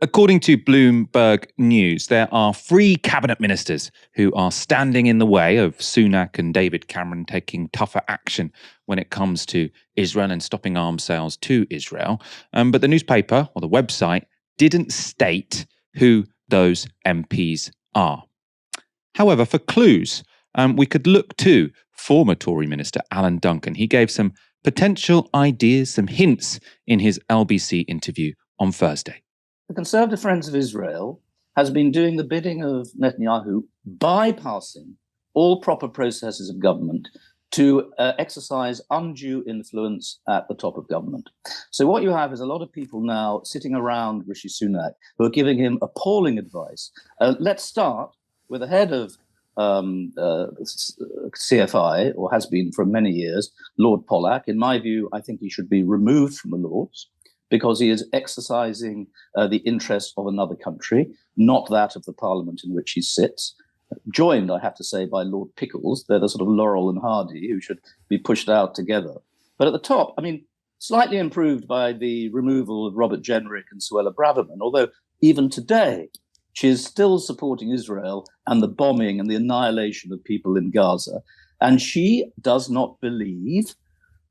According to Bloomberg News, there are 3 cabinet ministers who are standing in the way of Sunak and David Cameron taking tougher action when it comes to Israel and stopping arms sales to Israel. But the newspaper or the website didn't state who those MPs are. However, for clues, we could look to former Tory minister Alan Duncan. He gave some potential ideas, some hints in his LBC interview on Thursday. The Conservative Friends of Israel has been doing the bidding of Netanyahu, bypassing all proper processes of government to exercise undue influence at the top of government. So what you have is a lot of people now sitting around Rishi Sunak who are giving him appalling advice. Let's start with the head of CFI, or has been for many years, Lord Pollack. In my view, I think he should be removed from the Lords, because he is exercising the interest of another country, not that of the parliament in which he sits, joined, I have to say, by Lord Pickles. They're the sort of Laurel and Hardy who should be pushed out together. But at the top, slightly improved by the removal of Robert Jenrick and Suella Braverman, although even today, she is still supporting Israel and the bombing and the annihilation of people in Gaza. And she does not believe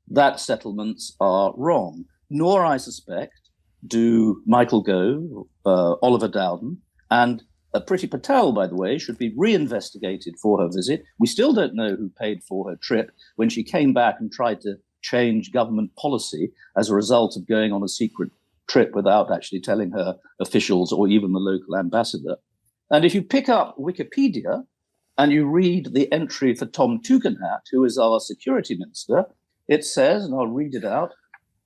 that settlements are wrong. Nor, I suspect, do Michael Gove, Oliver Dowden, and Priti Patel, by the way, should be reinvestigated for her visit. We still don't know who paid for her trip when she came back and tried to change government policy as a result of going on a secret trip without actually telling her officials or even the local ambassador. And if you pick up Wikipedia and you read the entry for Tom Tugendhat, who is our security minister, it says, and I'll read it out,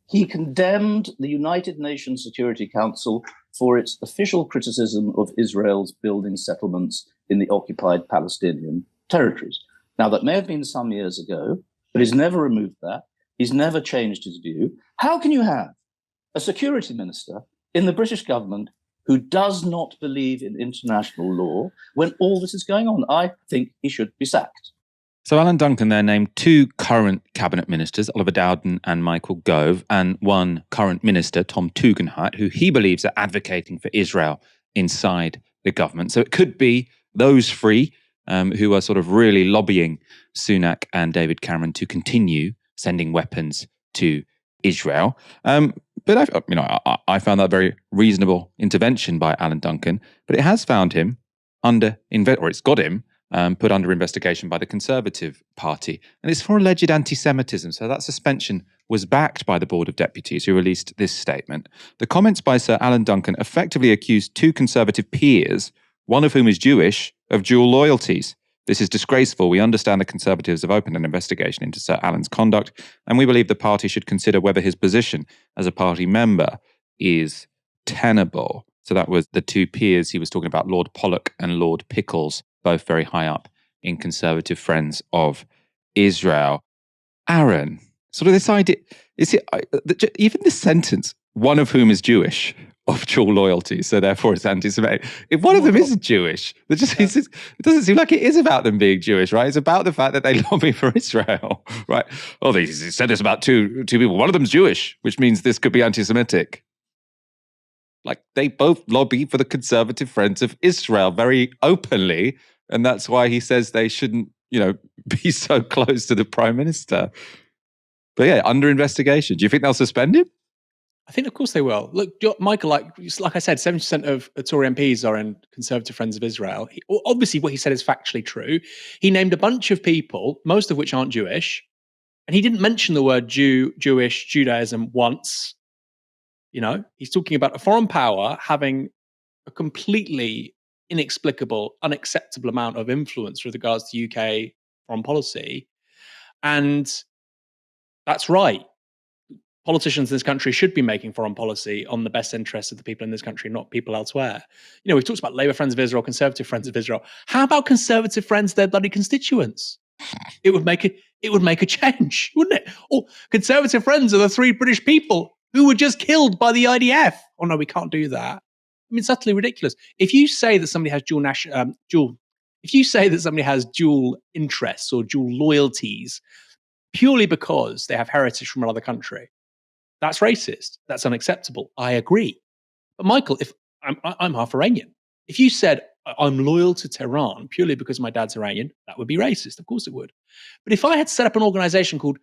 he condemned the United Nations Security Council for its official criticism of Israel's building settlements in the occupied Palestinian territories. Now, that may have been some years ago, but he's never removed that. He's never changed his view. How can you have a security minister in the British government who does not believe in international law when all this is going on? I think he should be sacked. So Alan Duncan there named 2 current cabinet ministers, Oliver Dowden and Michael Gove, and 1 current minister, Tom Tugendhat, who he believes are advocating for Israel inside the government. So it could be those 3 who are sort of really lobbying Sunak and David Cameron to continue sending weapons to Israel. But I found that a very reasonable intervention by Alan Duncan. But it has found him it's got him put under investigation by the Conservative Party. And it's for alleged anti-Semitism. So that suspension was backed by the Board of Deputies, who released this statement. The comments by Sir Alan Duncan effectively accused 2 Conservative peers, one of whom is Jewish, of dual loyalties. This is disgraceful. We understand the Conservatives have opened an investigation into Sir Alan's conduct, and we believe the party should consider whether his position as a party member is tenable. So that was the 2 peers he was talking about, Lord Pollock and Lord Pickles, both very high up in Conservative Friends of Israel. Aaron, sort of this idea, even this sentence, one of whom is Jewish, of dual loyalty, so therefore it's anti-Semitic. If one of them isn't Jewish, it doesn't seem like it is about them being Jewish, right? It's about the fact that they lobby for Israel, right? Oh, they said this about two people. One of them's Jewish, which means this could be anti-Semitic. Like, they both lobby for the Conservative Friends of Israel very openly, and that's why he says they shouldn't, be so close to the Prime Minister. But yeah, under investigation. Do you think they'll suspend him? I think, of course, they will. Look, Michael, like I said, 70% of Tory MPs are in Conservative Friends of Israel. Obviously, what he said is factually true. He named a bunch of people, most of which aren't Jewish, and he didn't mention the word Jewish, Judaism once. He's talking about a foreign power having a completely inexplicable, unacceptable amount of influence with regards to UK foreign policy. And that's right. Politicians in this country should be making foreign policy on the best interests of the people in this country, not people elsewhere. We've talked about Labour Friends of Israel, Conservative Friends of Israel. How about Conservative Friends, their bloody constituents? It would make a change, wouldn't it? Or Conservative Friends are the 3 British people who were just killed by the IDF. Oh no, we can't do that. It's utterly ridiculous. If you say that somebody has dual interests or dual loyalties purely because they have heritage from another country, that's racist. That's unacceptable. I agree. But Michael, if I'm half Iranian. If you said I'm loyal to Tehran purely because my dad's Iranian, that would be racist. Of course it would. But if I had set up an organization called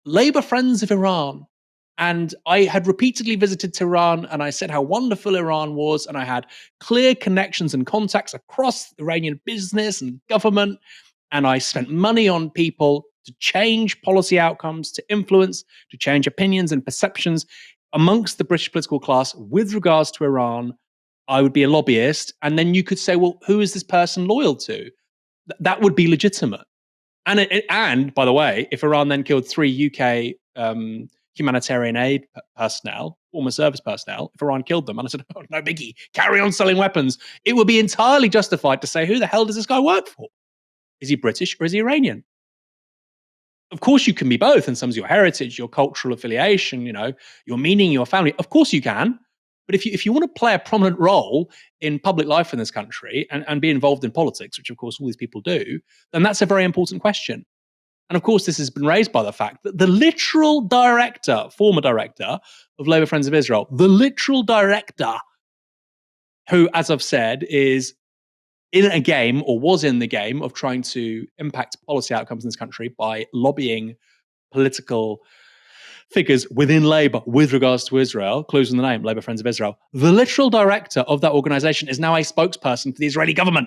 Labour Friends of Iran, and I had repeatedly visited Tehran and I said how wonderful Iran was, and I had clear connections and contacts across Iranian business and government, and I spent money on people to change policy outcomes, to influence, to change opinions and perceptions amongst the British political class with regards to Iran, I would be a lobbyist. And then you could say, well, who is this person loyal to? That would be legitimate. And by the way, if Iran then killed 3 UK humanitarian aid personnel, former service personnel, if Iran killed them, and I said, oh, no biggie, carry on selling weapons, it would be entirely justified to say, who the hell does this guy work for? Is he British or is he Iranian? Of course you can be both in terms of your heritage, your cultural affiliation, your meaning, your family. Of course you can. But if you want to play a prominent role in public life in this country and be involved in politics, which of course all these people do, then that's a very important question. And of course, this has been raised by the fact that the literal director, former director of Labour Friends of Israel, the literal director, who, as I've said, is in a game or was in the game of trying to impact policy outcomes in this country by lobbying political figures within Labour with regards to Israel, clues in the name, Labour Friends of Israel. The literal director of that organisation is now a spokesperson for the Israeli government.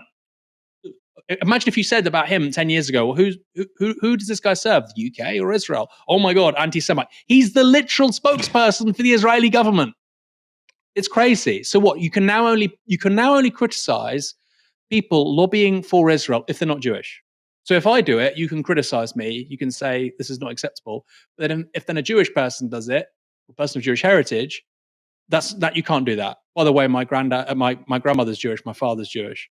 Imagine if you said about him 10 years ago, well, who does this guy serve, the UK or Israel? Oh my God, anti-Semite. He's the literal spokesperson for the Israeli government. It's crazy. So what? You can now only criticize people lobbying for Israel if they're not Jewish. So if I do it, you can criticize me. You can say this is not acceptable. But then if then a Jewish person does it, a person of Jewish heritage, that you can't do that. By the way, my grandmother's Jewish, my father's Jewish.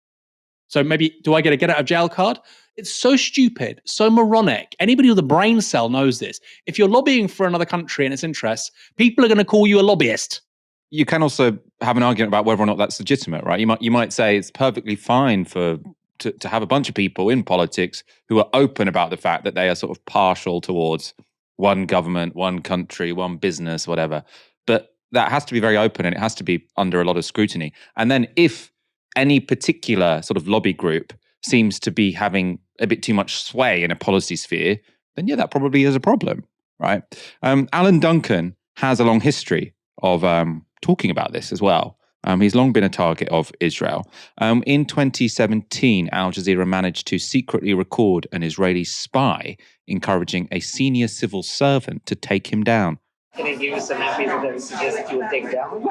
So maybe, do I get a get out of jail card? It's so stupid, so moronic. Anybody with a brain cell knows this. If you're lobbying for another country and its interests, people are going to call you a lobbyist. You can also have an argument about whether or not that's legitimate, right? You might say it's perfectly fine to have a bunch of people in politics who are open about the fact that they are sort of partial towards one government, one country, one business, whatever. But that has to be very open and it has to be under a lot of scrutiny. And then if any particular sort of lobby group seems to be having a bit too much sway in a policy sphere, then yeah, that probably is a problem, right? Alan Duncan has a long history of talking about this as well. He's long been a target of Israel. In 2017, Al Jazeera managed to secretly record an Israeli spy encouraging a senior civil servant to take him down. Can I give you some MPs that you suggest you would take down?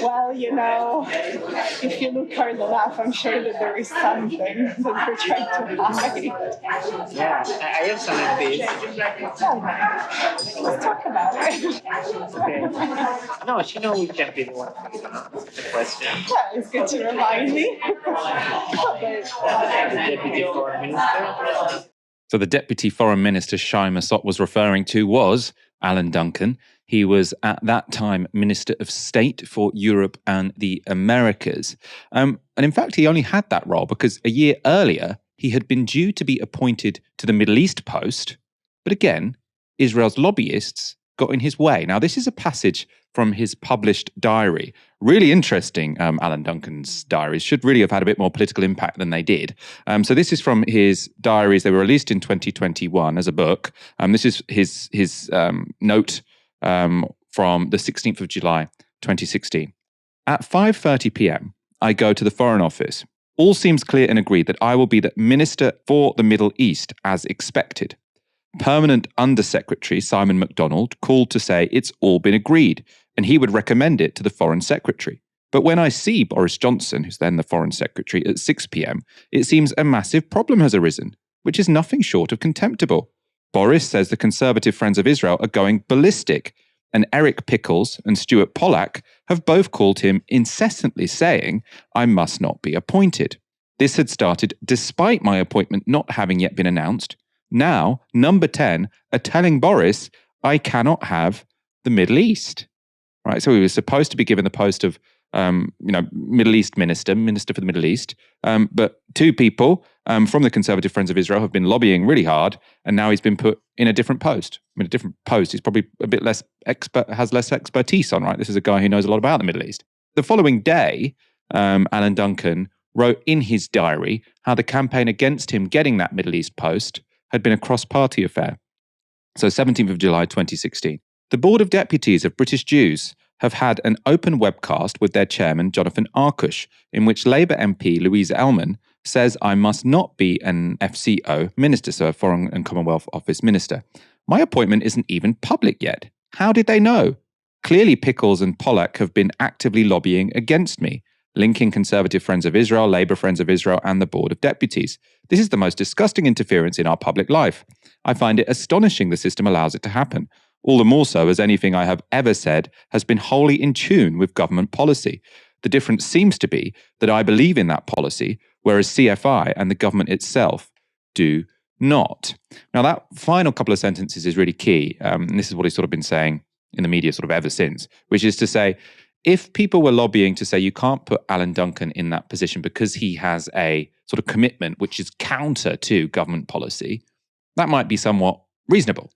Well, if you look hard enough, I'm sure that there is something that we're trying to hide. Yeah, I have some MPs. Yeah, let's talk about it. Okay. No, she knows which MP you want to answer the question. Yeah, it's good to remind me. The Deputy Foreign Minister. So the Deputy Foreign Minister Shai Masot was referring to was Alan Duncan. He was at that time Minister of State for Europe and the Americas. And in fact, he only had that role because a year earlier, he had been due to be appointed to the Middle East post. But again, Israel's lobbyists got in his way. Now, this is a passage from his published diary. Really interesting, Alan Duncan's diaries. Should really have had a bit more political impact than they did. So this is from his diaries. They were released in 2021 as a book. This is his note from the 16th of July, 2016. At 5:30 p.m., I go to the Foreign Office. All seems clear and agreed that I will be the Minister for the Middle East as expected. Permanent Undersecretary Simon MacDonald called to say it's all been agreed and he would recommend it to the Foreign Secretary. But when I see Boris Johnson, who's then the Foreign Secretary, at 6 p.m, it seems a massive problem has arisen, which is nothing short of contemptible. Boris says the Conservative Friends of Israel are going ballistic, and Eric Pickles and Stuart Pollack have both called him incessantly saying, I must not be appointed. This had started despite my appointment not having yet been announced. Now, number 10 are telling Boris, I cannot have the Middle East. Right, so he was supposed to be given the post of, Middle East minister for the Middle East. But two people from the Conservative Friends of Israel have been lobbying really hard, and now he's been put in a different post. A different post he's probably a bit less expert, has less expertise on, right? This is a guy who knows a lot about the Middle East. The following day, Alan Duncan wrote in his diary how the campaign against him getting that Middle East post had been a cross-party affair. So 17th of July 2016. The Board of Deputies of British Jews have had an open webcast with their chairman, Jonathan Arkush, in which Labour MP Louise Ellman says I must not be an FCO minister, so a Foreign and Commonwealth Office minister. My appointment isn't even public yet. How did they know? Clearly Pickles and Pollack have been actively lobbying against me, linking Conservative Friends of Israel, Labour Friends of Israel, and the Board of Deputies. This is the most disgusting interference in our public life. I find it astonishing the system allows it to happen. All the more so as anything I have ever said has been wholly in tune with government policy. The difference seems to be that I believe in that policy, whereas CFI and the government itself do not. Now, that final couple of sentences is really key. And this is what he's sort of been saying in the media sort of ever since, which is to say, if people were lobbying to say you can't put Alan Duncan in that position because he has a sort of commitment which is counter to government policy, that might be somewhat reasonable.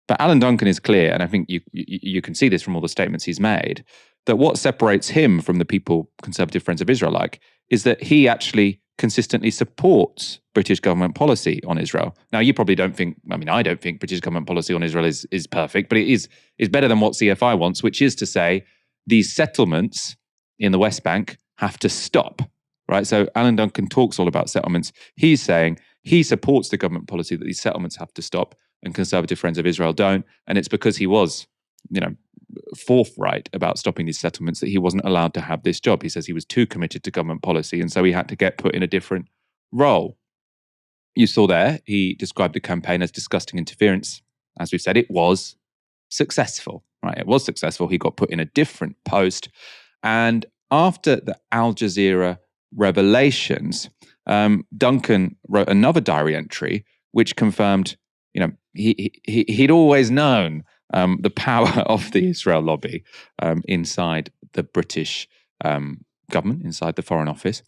But Alan Duncan is clear, and I think you can see this from all the statements he's made, that what separates him from the people Conservative Friends of Israel like is that he actually consistently supports British government policy on Israel. Now, you probably don't think, I don't think British government policy on Israel is perfect, but it is better than what CFI wants, which is to say these settlements in the West Bank have to stop, right? So Alan Duncan talks all about settlements. He's saying he supports the government policy that these settlements have to stop, and Conservative Friends of Israel don't. And it's because he was, forthright about stopping these settlements that he wasn't allowed to have this job. He says he was too committed to government policy, and so he had to get put in a different role. You saw there, he described the campaign as disgusting interference. As we've said, it was successful, right? It was successful. He got put in a different post. And after the Al Jazeera revelations, Duncan wrote another diary entry which confirmed, he'd always known the power of the Israel lobby inside the British government, inside the Foreign Office.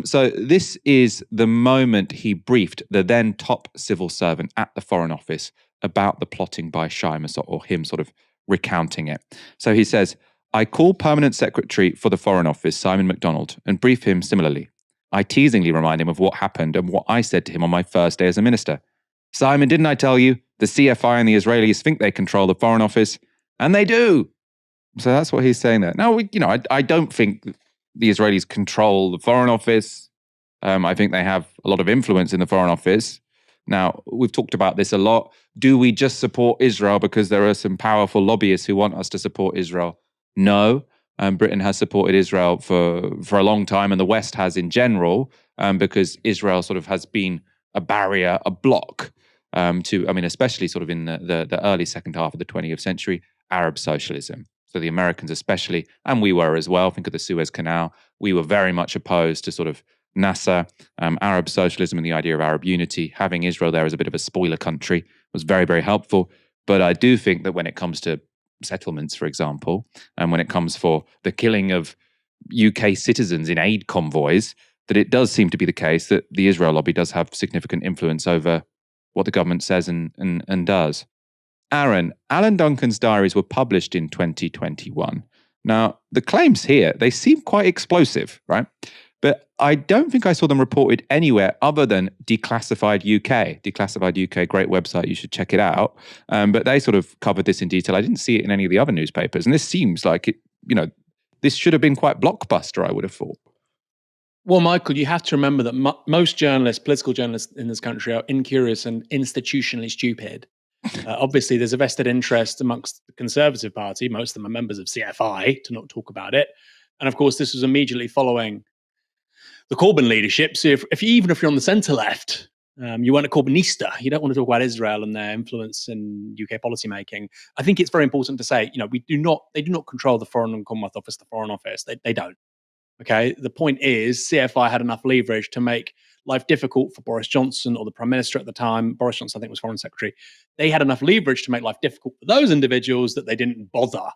So this is the moment he briefed the then top civil servant at the Foreign Office about the plotting by Shai Masot, or him sort of recounting it. So he says, I call Permanent Secretary for the Foreign Office, Simon MacDonald, and brief him similarly. I teasingly remind him of what happened and what I said to him on my first day as a minister. Simon, didn't I tell you? The CFI and the Israelis think they control the Foreign Office, and they do. So that's what he's saying there. Now, I don't think the Israelis control the Foreign Office. I think they have a lot of influence in the Foreign Office. Now, we've talked about this a lot. Do we just support Israel because there are some powerful lobbyists who want us to support Israel? No. Britain has supported Israel for a long time, and the West has in general, because Israel sort of has been a barrier, a block to, especially sort of in the early second half of the 20th century, Arab socialism. So the Americans especially, and we were as well, think of the Suez Canal, we were very much opposed to sort of Nasser, Arab socialism and the idea of Arab unity. Having Israel there as a bit of a spoiler country was very, very helpful. But I do think that when it comes to settlements, for example, and when it comes for the killing of UK citizens in aid convoys, that it does seem to be the case that the Israel lobby does have significant influence over what the government says and does. Aaron, Alan Duncan's diaries were published in 2021. Now, the claims here, they seem quite explosive, right? But I don't think I saw them reported anywhere other than Declassified UK. Declassified UK, great website, you should check it out. But they sort of covered this in detail. I didn't see it in any of the other newspapers. And this seems like it, this should have been quite blockbuster, I would have thought. Well, Michael, you have to remember that most journalists, political journalists in this country, are incurious and institutionally stupid. Obviously, there's a vested interest amongst the Conservative Party. Most of them are members of CFI, to not talk about it. And of course, this was immediately following the Corbyn leadership. So even if you're on the centre left, you weren't a Corbynista. You don't want to talk about Israel and their influence in UK policymaking. I think it's very important to say, they do not control the Foreign and Commonwealth Office, the Foreign Office. They don't. Okay. The point is, CFI had enough leverage to make life difficult for Boris Johnson, or the Prime Minister at the time. Boris Johnson, I think, was Foreign Secretary. They had enough leverage to make life difficult for those individuals that they didn't bother.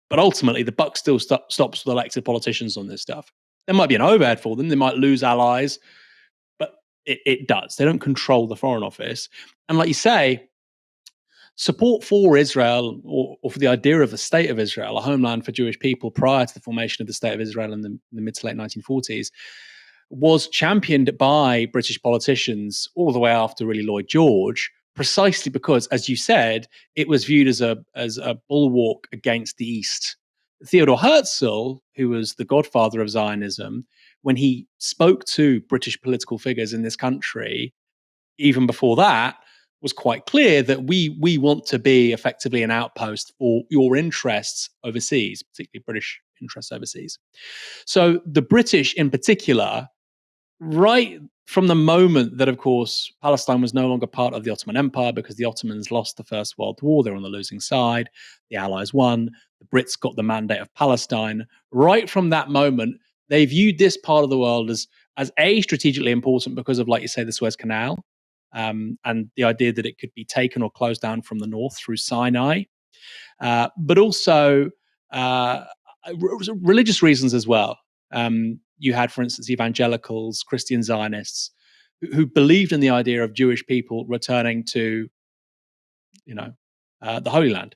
But ultimately, the buck still stops with elected politicians on this stuff. There might be an overhead for them. They might lose allies, but it does. They don't control the Foreign Office. And like you say, support for Israel or for the idea of the state of Israel, a homeland for Jewish people prior to the formation of the state of Israel in the mid to late 1940s, was championed by British politicians all the way after really Lloyd George, precisely because, as you said, it was viewed as a bulwark against the East. Theodor Herzl, who was the godfather of Zionism, when he spoke to British political figures in this country, even before that, was quite clear that we want to be effectively an outpost for your interests overseas, particularly British interests overseas. So the British in particular, right from the moment that, of course, Palestine was no longer part of the Ottoman Empire because the Ottomans lost the First World War, they're on the losing side, the Allies won, the Brits got the mandate of Palestine. Right from that moment, they viewed this part of the world as strategically important because of, like you say, the Suez Canal, and the idea that it could be taken or closed down from the north through Sinai, but also religious reasons as well. You had, for instance, evangelicals, Christian Zionists, who believed in the idea of Jewish people returning to, the Holy Land.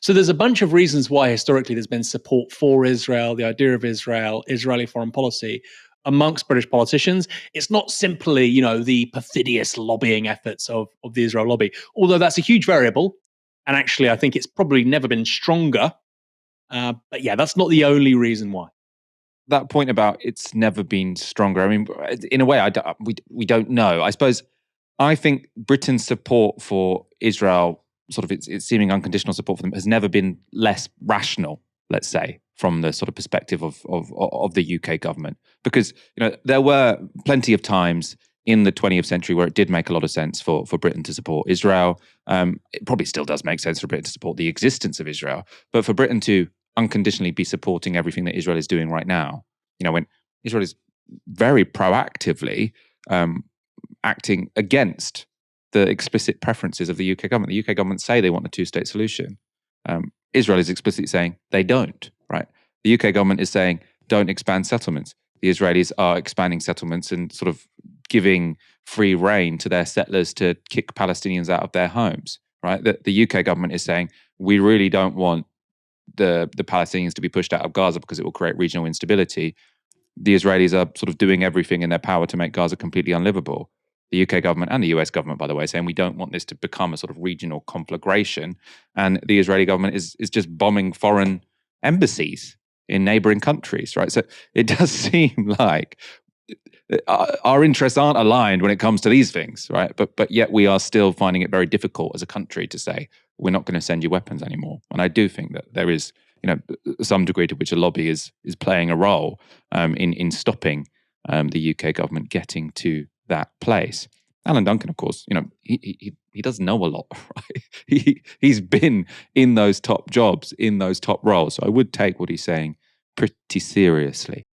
So there's a bunch of reasons why historically there's been support for Israel, the idea of Israel, Israeli foreign policy amongst British politicians. It's not simply, the perfidious lobbying efforts of the Israel lobby, although that's a huge variable. And actually, I think it's probably never been stronger. But yeah, that's not the only reason why. That point about it's never been stronger. I mean, in a way, we don't know. I think Britain's support for Israel, sort of its seeming unconditional support for them, has never been less rational, let's say, from the sort of perspective of the UK government. Because, there were plenty of times in the 20th century where it did make a lot of sense for Britain to support Israel. It probably still does make sense for Britain to support the existence of Israel. But for Britain to unconditionally be supporting everything that Israel is doing right now, when Israel is very proactively acting against the explicit preferences of the UK government. The UK government say they want a two-state solution. Israel is explicitly saying they don't, right? The UK government is saying don't expand settlements. The Israelis are expanding settlements and sort of giving free rein to their settlers to kick Palestinians out of their homes, right? The UK government is saying we really don't want the Palestinians to be pushed out of Gaza because it will create regional instability. The Israelis are sort of doing everything in their power to make Gaza completely unlivable. The UK government and the US government, by the way, saying we don't want this to become a sort of regional conflagration. And the Israeli government is just bombing foreign embassies in neighboring countries, right? So it does seem like our interests aren't aligned when it comes to these things, right? But yet we are still finding it very difficult as a country to say, we're not going to send you weapons anymore. And I do think that there is, some degree to which a lobby is playing a role in stopping the UK government getting to that place. Alan Duncan, of course, he does know a lot, right? He's been in those top jobs, in those top roles. So I would take what he's saying pretty seriously.